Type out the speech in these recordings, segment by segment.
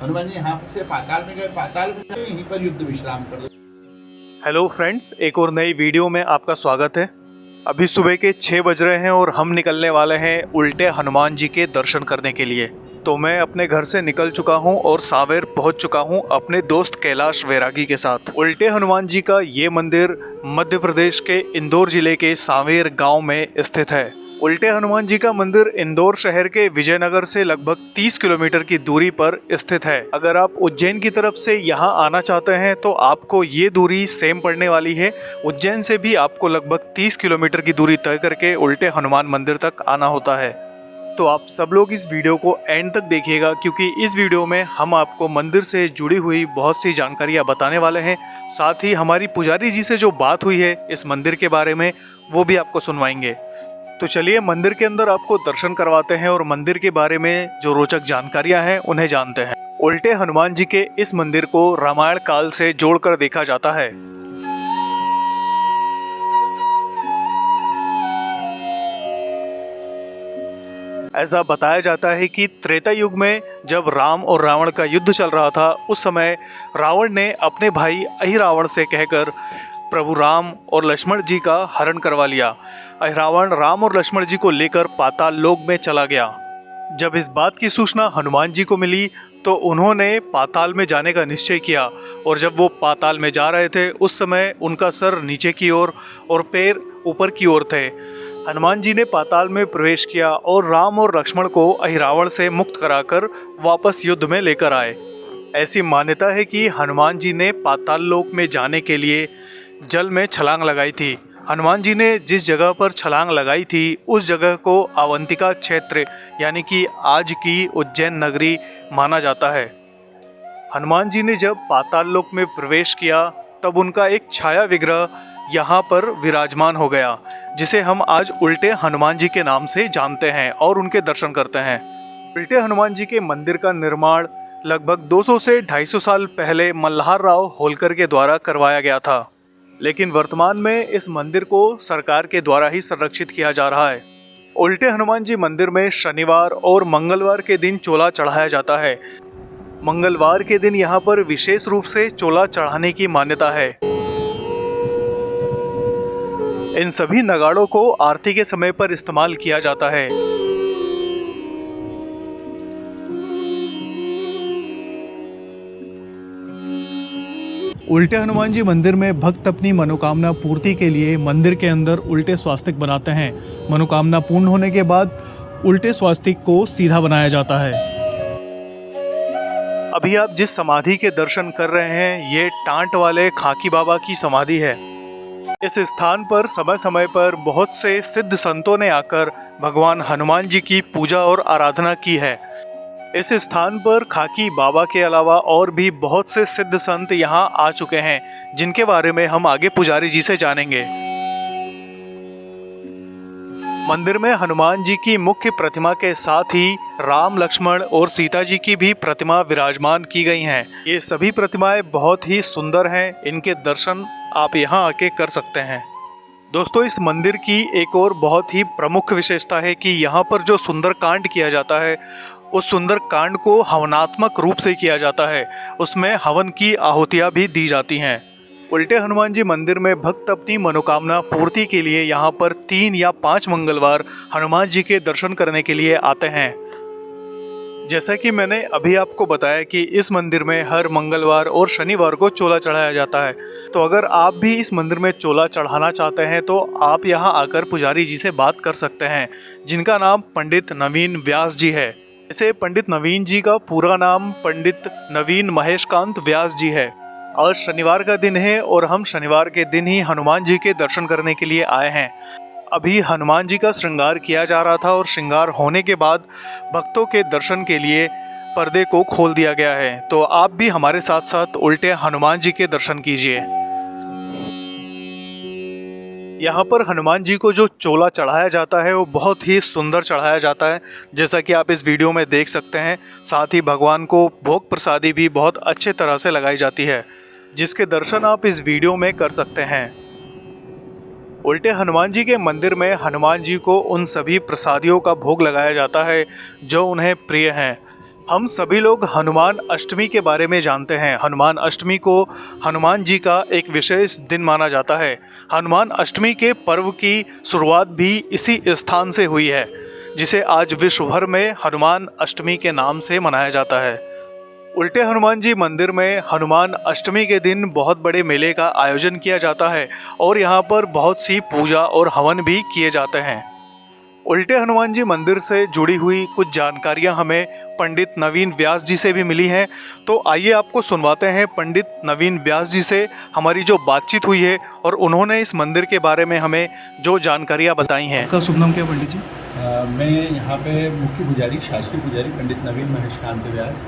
हनुमान जी यहाँ से पाताल में गए, पाताल में यहीं पर युद्ध विश्राम कर। हेलो फ्रेंड्स, एक और नई वीडियो में आपका स्वागत है। अभी सुबह के 6 बज रहे हैं और हम निकलने वाले हैं उल्टे हनुमान जी के दर्शन करने के लिए। तो मैं अपने घर से निकल चुका हूं और सांवेर पहुंच चुका हूं अपने दोस्त कैलाश वैरागी के साथ। उल्टे हनुमान जी का ये मंदिर मध्य प्रदेश के इंदौर जिले के सांवेर गांव में स्थित है। उल्टे हनुमान जी का मंदिर इंदौर शहर के विजयनगर से लगभग 30 किलोमीटर की दूरी पर स्थित है। अगर आप उज्जैन की तरफ से यहाँ आना चाहते हैं तो आपको ये दूरी सेम पड़ने वाली है। उज्जैन से भी आपको लगभग 30 किलोमीटर की दूरी तय करके उल्टे हनुमान मंदिर तक आना होता है। तो आप सब लोग इस वीडियो को एंड तक देखिएगा, क्योंकि इस वीडियो में हम आपको मंदिर से जुड़ी हुई बहुत सी जानकारियाँ बताने वाले हैं। साथ ही हमारी पुजारी जी से जो बात हुई है इस मंदिर के बारे में वो भी आपको सुनवाएंगे। तो चलिए मंदिर के अंदर आपको दर्शन करवाते हैं और मंदिर के बारे में जो रोचक जानकारियां हैं उन्हें जानते हैं। उल्टे हनुमान जी के इस मंदिर को रामायण काल से जोड़कर देखा जाता है। ऐसा बताया जाता है कि त्रेता युग में जब राम और रावण का युद्ध चल रहा था, उस समय रावण ने अपने भाई अहिरावण से कहकर प्रभु राम और लक्ष्मण जी का हरण करवा लिया। अहिरावण राम और लक्ष्मण जी को लेकर पाताल लोक में चला गया। जब इस बात की सूचना हनुमान जी को मिली तो उन्होंने पाताल में जाने का निश्चय किया, और जब वो पाताल में जा रहे थे उस समय उनका सर नीचे की ओर और पैर ऊपर की ओर थे। हनुमान जी ने पाताल में प्रवेश किया और राम और लक्ष्मण को अहिरावण से मुक्त कराकर वापस युद्ध में लेकर आए। ऐसी मान्यता है कि हनुमान जी ने पाताल लोक में जाने के लिए जल में छलांग लगाई थी। हनुमान जी ने जिस जगह पर छलांग लगाई थी उस जगह को अवंतिका क्षेत्र यानी कि आज की उज्जैन नगरी माना जाता है। हनुमान जी ने जब पाताल लोक में प्रवेश किया तब उनका एक छाया विग्रह यहाँ पर विराजमान हो गया, जिसे हम आज उल्टे हनुमान जी के नाम से जानते हैं और उनके दर्शन करते हैं। उल्टे हनुमान जी के मंदिर का निर्माण लगभग 200 से 250 साल पहले मल्हार राव होलकर के द्वारा करवाया गया था, लेकिन वर्तमान में इस मंदिर को सरकार के द्वारा ही संरक्षित किया जा रहा है। उल्टे हनुमान जी मंदिर में शनिवार और मंगलवार के दिन चोला चढ़ाया जाता है। मंगलवार के दिन यहाँ पर विशेष रूप से चोला चढ़ाने की मान्यता है। इन सभी नगाड़ों को आरती के समय पर इस्तेमाल किया जाता है। उल्टे हनुमान जी मंदिर में भक्त अपनी मनोकामना पूर्ति के लिए मंदिर के अंदर उल्टे स्वास्तिक बनाते हैं। मनोकामना पूर्ण होने के बाद उल्टे स्वास्तिक को सीधा बनाया जाता है। अभी आप जिस समाधि के दर्शन कर रहे हैं ये टांट वाले खाकी बाबा की समाधि है। इस स्थान पर समय समय पर बहुत से सिद्ध संतों ने आकर भगवान हनुमान जी की पूजा और आराधना की है। इस स्थान पर खाकी बाबा के अलावा और भी बहुत से सिद्ध संत यहाँ आ चुके हैं, जिनके बारे में हम आगे पुजारी जी से जानेंगे। मंदिर में हनुमान जी की मुख्य प्रतिमा के साथ ही राम, लक्ष्मण और सीता जी की भी प्रतिमा विराजमान की गई हैं। ये सभी प्रतिमाएं बहुत ही सुंदर हैं। इनके दर्शन आप यहाँ आके कर सकते हैं। दोस्तों, इस मंदिर की एक और बहुत ही प्रमुख विशेषता है कि यहाँ पर जो सुंदर कांड किया जाता है उस सुंदर कांड को हवनात्मक रूप से किया जाता है। उसमें हवन की आहुतियाँ भी दी जाती हैं। उल्टे हनुमान जी मंदिर में भक्त अपनी मनोकामना पूर्ति के लिए यहाँ पर 3 या 5 मंगलवार हनुमान जी के दर्शन करने के लिए आते हैं। जैसा कि मैंने अभी आपको बताया कि इस मंदिर में हर मंगलवार और शनिवार को चोला चढ़ाया जाता है। तो अगर आप भी इस मंदिर में चोला चढ़ाना चाहते हैं तो आप यहाँ आकर पुजारी जी से बात कर सकते हैं, जिनका नाम पंडित नवीन व्यास जी है। इसे पंडित नवीन जी का पूरा नाम पंडित नवीन महेशकांत व्यास जी है। आज शनिवार का दिन है और हम शनिवार के दिन ही हनुमान जी के दर्शन करने के लिए आए हैं। अभी हनुमान जी का श्रृंगार किया जा रहा था और श्रृंगार होने के बाद भक्तों के दर्शन के लिए पर्दे को खोल दिया गया है। तो आप भी हमारे साथ साथ उल्टे हनुमान जी के दर्शन कीजिए। यहाँ पर हनुमान जी को जो चोला चढ़ाया जाता है वो बहुत ही सुंदर चढ़ाया जाता है, जैसा कि आप इस वीडियो में देख सकते हैं। साथ ही भगवान को भोग प्रसादी भी बहुत अच्छे तरह से लगाई जाती है, जिसके दर्शन आप इस वीडियो में कर सकते हैं। उल्टे हनुमान जी के मंदिर में हनुमान जी को उन सभी प्रसादियों का भोग लगाया जाता है जो उन्हें प्रिय हैं। हम सभी लोग हनुमान अष्टमी के बारे में जानते हैं। हनुमान अष्टमी को हनुमान जी का एक विशेष दिन माना जाता है। हनुमान अष्टमी के पर्व की शुरुआत भी इसी स्थान से हुई है, जिसे आज विश्व भर में हनुमान अष्टमी के नाम से मनाया जाता है। उल्टे हनुमान जी मंदिर में हनुमान अष्टमी के दिन बहुत बड़े मेले का आयोजन किया जाता है और यहाँ पर बहुत सी पूजा और हवन भी किए जाते हैं। उल्टे हनुमान जी मंदिर से जुड़ी हुई कुछ जानकारियाँ हमें पंडित नवीन व्यास जी से भी मिली हैं, तो आइए आपको सुनवाते हैं पंडित नवीन व्यास जी से हमारी जो बातचीत हुई है और उन्होंने इस मंदिर के बारे में हमें जो जानकारियाँ बताई हैं। आपका शुभ नाम क्या है पंडित जी? मैं यहाँ पे मुख्य पुजारी, शासकीय पुजारी पंडित नवीन महेश कांत व्यास।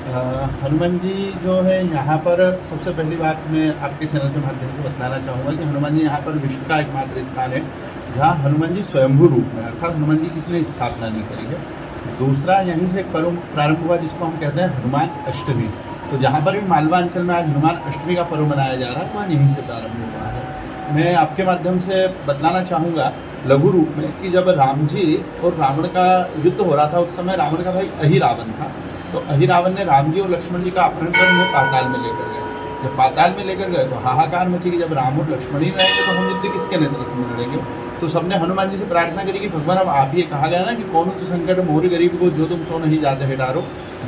हनुमान जी जो है यहाँ पर, सबसे पहली बात मैं आपके चैनल के माध्यम से बतलाना चाहूँगा कि हनुमान जी यहाँ पर विश्व का एकमात्र स्थान है जहाँ हनुमान जी स्वयंभू रूप में, अर्थात हनुमान जी किसी ने स्थापना नहीं करी है। दूसरा, यहीं से एक पर्व प्रारंभ हुआ जिसको हम कहते हैं हनुमान अष्टमी। तो जहाँ पर भी मालवा अंचल में आज हनुमान अष्टमी का पर्व मनाया जा रहा है, वह यहीं से प्रारंभ हुआ है। मैं आपके माध्यम से बतलाना चाहूँगा लघु रूप में कि जब राम जी और रावण का युद्ध हो रहा था, उस समय रावण का भाई अहिरावण था। तो अहिरावण ने राम जी और लक्ष्मण जी का अपहरण कर उन्हें पाताल में लेकर गए। जब पाताल में लेकर गए तो हाहाकार मची कि जब राम और लक्ष्मण ही रहेंगे तो हम युद्ध किसके नेतृत्व में लड़ेंगे। तो सबने हनुमान जी से प्रार्थना करी कि भगवान अब आप ही, कहा गया ना कि कौन सा संकट मोर गरीब को जो तुम सो नहीं जाते है डारो,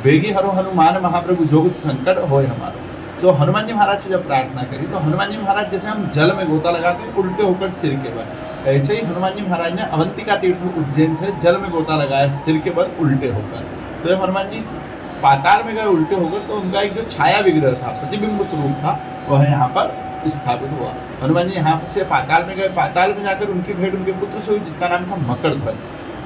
बेगी हरो हनुमान महाप्रभु जो कुछ संकट होए हमारो। तो हनुमान जी महाराज से जब प्रार्थना करी तो हनुमान जी महाराज जैसे हम जल में गोता लगाते हैं उल्टे होकर सिर के बल, ऐसे ही हनुमान जी महाराज ने अवंतिका तीर्थ उज्जैन से जल में गोता लगाया सिर के बल उल्टे होकर। तो जब हनुमान जी पाताल में गए उल्टे होकर तो उनका एक जो छाया विग्रह था, प्रतिबिंब स्वरूप था, वह यहाँ पर स्थापित हुआ। हनुमान जी यहाँ से पाताल में गए, पाताल में जाकर उनकी भेंट उनके पुत्र से हुई जिसका नाम था मकरध्वज।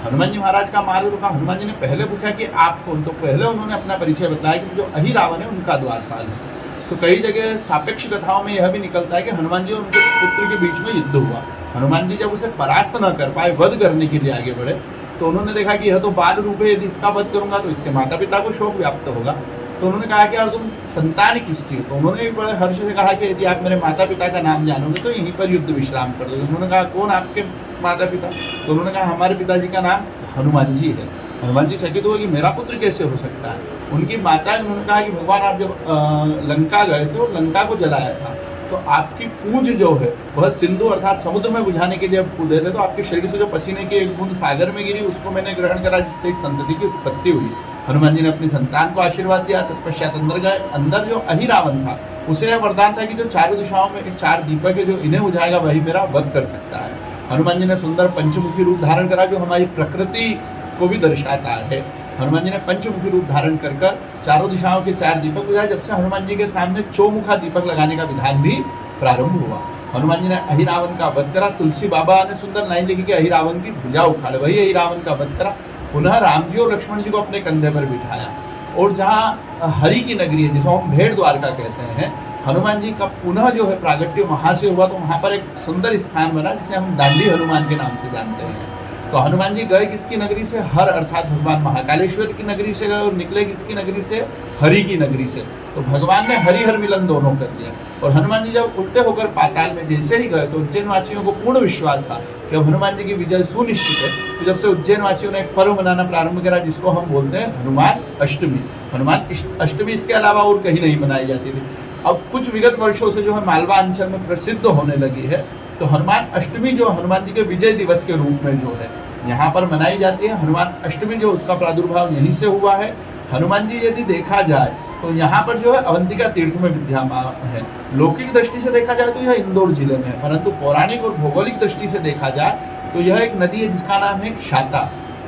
हनुमान जी महाराज का मार्ग रुका। हनुमान जी ने पहले पूछा कि आप कौन, तो पहले उन्होंने अपना परिचय बताया कि जो अहिरावण है उनका द्वारपाल है। तो कई जगह सापेक्ष कथाओं में यह भी निकलता है कि हनुमान जी और उनके पुत्र के बीच में युद्ध हुआ। हनुमान जी जब उसे परास्त न कर पाए, वध करने के लिए आगे बढ़े, तो उन्होंने देखा कि यह तो बाल रूप है, यदि इसका वध करूंगा तो इसके माता पिता को शोक व्याप्त होगा। तो उन्होंने कहा कि यार तुम संतान किसकी? तो उन्होंने भी बड़े हर्ष से कहा कि यदि आप मेरे माता पिता का नाम जानोगे तो यहीं पर युद्ध विश्राम कर दोगे। उन्होंने कहा कौन आपके माता पिता? तो उन्होंने कहा हमारे पिताजी का नाम हनुमान जी है। हनुमान जी चकित हुए कि मेरा पुत्र कैसे हो सकता है। उनकी माता, उन्होंने कहा कि भगवान आप जब लंका गए थे और लंका को जलाया था तो आपकी पूंछ जो है वह सिंधु अर्थात समुद्र में बुझाने के लिए कूदे थे, तो आपके शरीर से जो पसीने की एक बूंद सागर में गिरी उसको मैंने ग्रहण करा, जिससे इस संतति की उत्पत्ति हुई। हनुमान जी ने अपनी संतान को आशीर्वाद दिया। तत्पश्चात अंदर गए। अंदर जो अहिरावण था उसे यह वरदान था कि जो चारों दिशाओं में चार दीपक है जो इन्हें बुझाएगा वही मेरा वध कर सकता है। हनुमान जी ने सुंदर पंचमुखी रूप धारण करा जो हमारी प्रकृति को भी दर्शाता है। हनुमान जी ने पंचमुखी रूप धारण कर चारों दिशाओं के चार दीपक बुझाए, जब से हनुमान जी के सामने चौमुखा दीपक लगाने का विधान भी प्रारंभ हुआ। हनुमान जी ने अहिरावण का वध करा। तुलसी बाबा ने सुंदर लाइन लिखी कि अहिरावण की भुजा उखाड़े, वही अहिरावण का वध करा। पुनः राम जी और लक्ष्मण जी को अपने कंधे पर बिठाया और जहाँ हरि की नगरी है जिसको हम भेड़ द्वारका कहते हैं, हनुमान जी का पुनः जो है प्रागट्य वहां से हुआ। तो वहां पर एक सुंदर स्थान बना जिसे हम दांडी हनुमान के नाम से जानते हैं। तो हनुमान जी गए किसकी नगरी से? हर अर्थात भगवान महाकालेश्वर की नगरी से गए और निकले किसकी नगरी से? हरि की नगरी से। तो भगवान ने हरिहर मिलन दोनों कर दिया। और हनुमान जी जब उल्टे होकर पाताल में जैसे ही गए तो उज्जैन वासियों को पूर्ण विश्वास था कि अब हनुमान जी की विजय सुनिश्चित है। तो जब से उज्जैन वासियों ने एक पर्व मनाना प्रारंभ करा जिसको हम बोलते हैं हनुमान अष्टमी। हनुमान अष्टमी इसके अलावा और कहीं नहीं मनाई जाती थी। अब कुछ विगत वर्षों से जो है मालवा अंचल में प्रसिद्ध होने लगी है। तो हनुमान अष्टमी जो हनुमान जी के विजय दिवस के रूप में जो है यहाँ पर मनाई जाती है। हनुमान अष्टमी जो उसका प्रादुर्भाव यहीं से हुआ है। हनुमान जी यदि देखा जाए तो यहाँ पर जो है अवंतिका तीर्थ में विद्यमान है। लौकिक दृष्टि से देखा जाए तो यह इंदौर जिले में है, परंतु पौराणिक और भौगोलिक दृष्टि से देखा जाए तो यह एक नदी है जिसका नाम है क्षाता।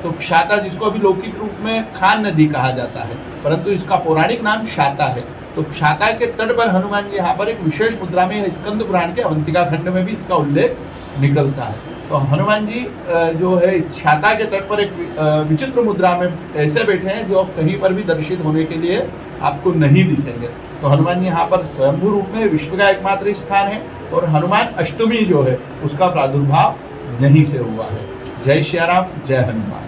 तो क्षाता जिसको अभी लौकिक रूप में खान नदी कहा जाता है, परंतु इसका पौराणिक नाम क्षाता है। तो क्षाता के तट पर हनुमान जी यहाँ पर एक विशेष मुद्रा में स्कंद पुराण के अवंतिका खंड में भी इसका उल्लेख निकलता है। तो हनुमान जी जो है इस क्षाता के तट पर एक विचित्र मुद्रा में ऐसे बैठे हैं जो कहीं पर भी दर्शित होने के लिए आपको नहीं दिखेंगे। तो हनुमान जी यहाँ पर स्वयंभू रूप में विश्व का एकमात्र स्थान है और हनुमान अष्टमी जो है उसका प्रादुर्भाव यहीं से हुआ है। जय श्री राम, जय हनुमान।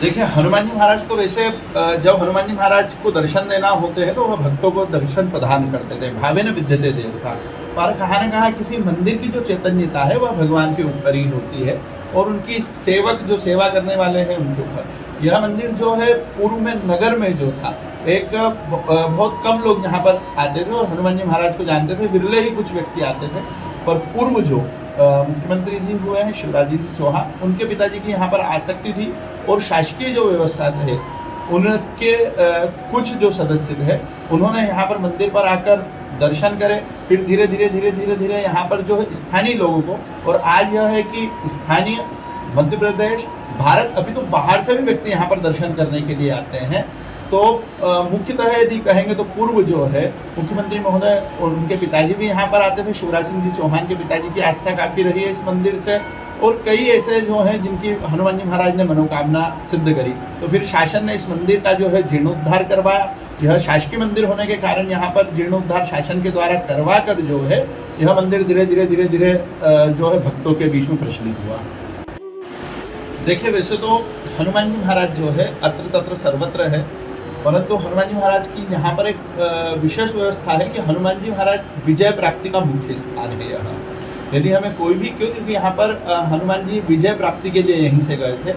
देखिए हनुमान जी महाराज तो वैसे जब हनुमान जी महाराज को दर्शन देना होते हैं तो वह भक्तों को दर्शन प्रदान करते थे। भावे न विद्यते देवता, पर कहा न कहा किसी मंदिर की जो चैतन्यता है वह भगवान के ऊपर ही होती है और उनकी सेवक जो सेवा करने वाले हैं उनके ऊपर। यह मंदिर जो है पूर्व में नगर में जो था, एक बहुत कम लोग यहाँ पर आते थे और हनुमान जी महाराज को जानते थे, विरले ही कुछ व्यक्ति आते थे। पर पूर्व जो मुख्यमंत्री जी हुए हैं शिवराज जी चौहान, उनके पिताजी की यहाँ पर आसक्ति थी और शासकीय जो व्यवस्था थे उनके कुछ जो सदस्य थे उन्होंने यहाँ पर मंदिर पर आकर दर्शन करे, फिर धीरे धीरे यहाँ पर जो है स्थानीय लोगों को, और आज यह है कि स्थानीय मध्य प्रदेश, भारत, अभी तो बाहर से भी व्यक्ति यहाँ पर दर्शन करने के लिए आते हैं। तो मुख्यतः यदि कहेंगे तो पूर्व जो है मुख्यमंत्री महोदय और उनके पिताजी भी यहाँ पर आते थे। शिवराज सिंह जी चौहान के पिताजी की आस्था काफ़ी रही है इस मंदिर से, और कई ऐसे जो हैं जिनकी हनुमान जी महाराज ने मनोकामना सिद्ध करी। तो फिर शासन ने इस मंदिर का जो है जीर्णोद्धार करवाया। यह शासकीय मंदिर होने के कारण यहाँ पर जीर्णोद्धार शासन के द्वारा करवा कर जो है यह मंदिर धीरे धीरे जो है भक्तों के बीच में प्रचलित हुआ। देखिए, वैसे तो हनुमान जी महाराज जो है अत्र तत्र सर्वत्र है, परंतु हनुमान जी महाराज की यहाँ पर एक विशेष व्यवस्था है कि हनुमान जी महाराज विजय प्राप्ति का मुख्य स्थान है यहाँ। यदि हमें कोई भी, क्योंकि यहाँ पर हनुमान जी विजय प्राप्ति के लिए यहीं से गए थे,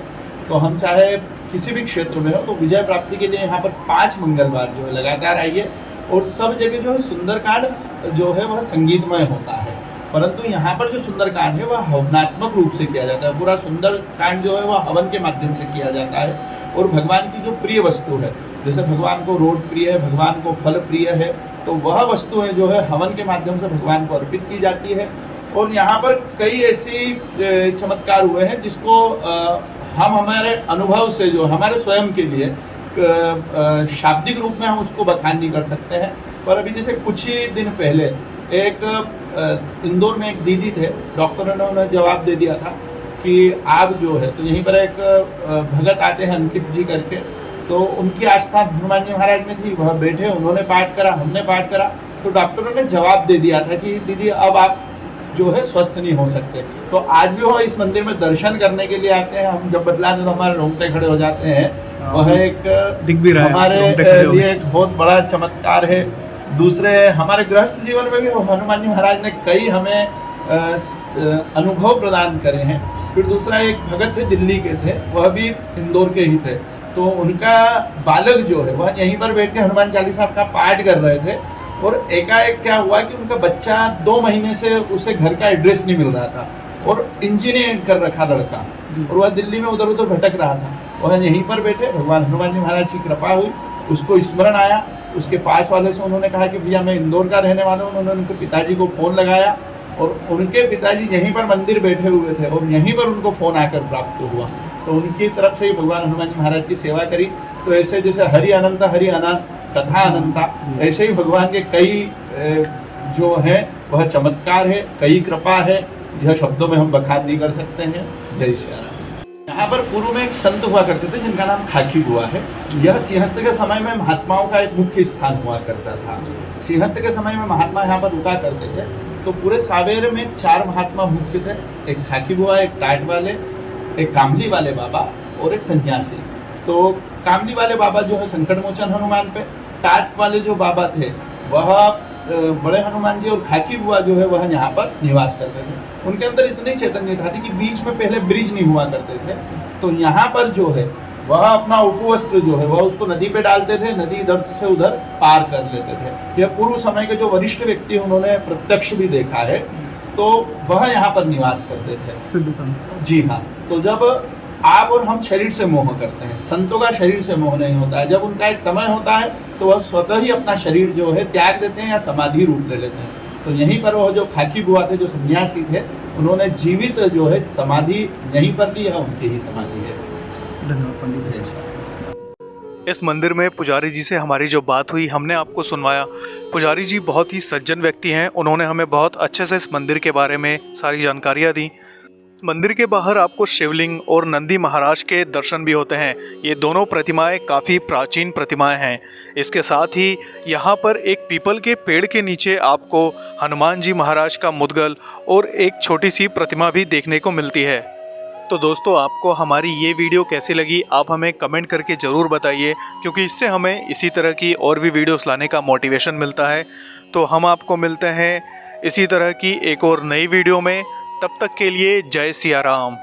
तो हम चाहे किसी भी क्षेत्र में हो तो विजय प्राप्ति के लिए यहाँ पर 5 मंगलवार जो है लगातार आइए। और सब जगह जो है सुंदरकांड जो है वह संगीतमय होता है, परंतु यहाँ पर जो सुंदरकांड है वह हवनात्मक रूप से किया जाता है। पूरा सुंदरकांड जो है वह हवन के माध्यम से किया जाता है। और भगवान की जो प्रिय वस्तु है, जैसे भगवान को रोट प्रिय है, भगवान को फल प्रिय है, तो वह वस्तुएं जो है हवन के माध्यम से भगवान को अर्पित की जाती है। और यहाँ पर कई ऐसी चमत्कार हुए हैं जिसको हम हमारे अनुभव से, जो हमारे स्वयं के लिए शाब्दिक रूप में हम उसको बखान नहीं कर सकते हैं। पर अभी जैसे कुछ ही दिन पहले एक इंदौर में एक दीदी थे, डॉक्टरों ने उन्हें जवाब दे दिया था कि आप जो है, तो यहीं पर एक भगत आते हैं अंकित जी करके, तो उनकी आस्था हनुमान जी महाराज में थी, वह बैठे, उन्होंने पाठ करा, हमने पाठ करा, तो डॉक्टरों ने जवाब दे दिया था कि दीदी अब आप जो है स्वस्थ नहीं हो सकते। तो आज भी वो इस मंदिर में दर्शन करने के लिए आते हैं। हम जब बतलाते तो हमारे रोंगटे खड़े हो जाते हैं। वह एक दिख भी रहा हमारे लिए एक बहुत बड़ा चमत्कार है। दूसरे हमारे गृहस्थ जीवन में भी हनुमान जी महाराज ने कई हमें अनुभव प्रदान करे हैं। फिर दूसरा एक भगत थे, दिल्ली के थे, वह भी इंदौर के ही थे, तो उनका बालक जो है वह यहीं पर बैठ के हनुमान चालीसा का पाठ कर रहे थे। और एकाएक क्या हुआ कि उनका बच्चा 2 महीने से उसे घर का एड्रेस नहीं मिल रहा था, और इंजीनियर कर रखा लड़का, और वह दिल्ली में उधर उधर भटक रहा था। वह यहीं पर बैठे, भगवान हनुमान जी महाराज की कृपा हुई, उसको स्मरण आया। उसके पास वाले से उन्होंने कहा कि भैया मैं इंदौर का रहने वाला हूँ। उन्होंने उनके पिताजी को फ़ोन लगाया, और उनके पिताजी यहीं पर मंदिर बैठे हुए थे, और यहीं पर उनको फ़ोन आकर प्राप्त हुआ। तो उनकी तरफ से ही भगवान हनुमान जी महाराज की सेवा करी। तो ऐसे जैसे हरि अनंत कथा अनंता, ऐसे ही भगवान के कई जो है वह चमत्कार है, कई कृपा है, यह शब्दों में हम बखान नहीं कर सकते हैं। जय श्री राम। यहाँ पर पूर्व में एक संत हुआ करते थे जिनका नाम खाकी बुआ है। यह सिंहस्थ के समय में महात्माओं का एक मुख्य स्थान हुआ करता था। सिंहस्थ के समय में महात्मा यहाँ पर रुका करते थे। तो पूरे सावेर में 4 महात्मा मुख्य थे, एक खाकी बुआ, एक टाट वाले, एक कामली वाले बाबा और एक सन्यासी। तो कामली वाले बाबा जो है संकट मोचन हनुमान पे, टाट वाले जो बाबा थे वह बड़े हनुमान जी, और खाकी बुआ जो है वह यहाँ पर निवास करते थे। उनके अंदर इतनी चैतन्यता थी कि बीच में पहले ब्रिज नहीं हुआ करते थे, तो यहाँ पर जो है वह अपना उपवस्त्र जो है वह उसको नदी पे डालते थे, नदी इधर से उधर पार कर लेते थे। यह पूर्व समय के जो वरिष्ठ व्यक्ति उन्होंने प्रत्यक्ष भी देखा है, तो वह यहाँ पर निवास करते थे सिद्ध संत। जी हाँ। तो जब आप और हम शरीर से मोह करते हैं, संतों का शरीर से मोह नहीं होता है। जब उनका एक समय होता है तो वह स्वतः ही अपना शरीर जो है त्याग देते हैं या समाधि रूप ले लेते हैं। तो यहीं पर वह जो खाकी बुआ थे, जो सन्यासी थे, उन्होंने जीवित जो है समाधि यहीं पर ली है, उनकी ही समाधि है। धन्यवाद पंडित। इस मंदिर में पुजारी जी से हमारी जो बात हुई हमने आपको सुनवाया। पुजारी जी बहुत ही सज्जन व्यक्ति हैं, उन्होंने हमें बहुत अच्छे से इस मंदिर के बारे में सारी जानकारियाँ दी। मंदिर के बाहर आपको शिवलिंग और नंदी महाराज के दर्शन भी होते हैं। ये दोनों प्रतिमाएं काफ़ी प्राचीन प्रतिमाएं हैं। इसके साथ ही यहाँ पर एक पीपल के पेड़ के नीचे आपको हनुमान जी महाराज का मुद्गल और एक छोटी सी प्रतिमा भी देखने को मिलती है। तो दोस्तों, आपको हमारी ये वीडियो कैसी लगी आप हमें कमेंट करके ज़रूर बताइए, क्योंकि इससे हमें इसी तरह की और भी वीडियोस लाने का मोटिवेशन मिलता है। तो हम आपको मिलते हैं इसी तरह की एक और नई वीडियो में। तब तक के लिए जय सिया राम।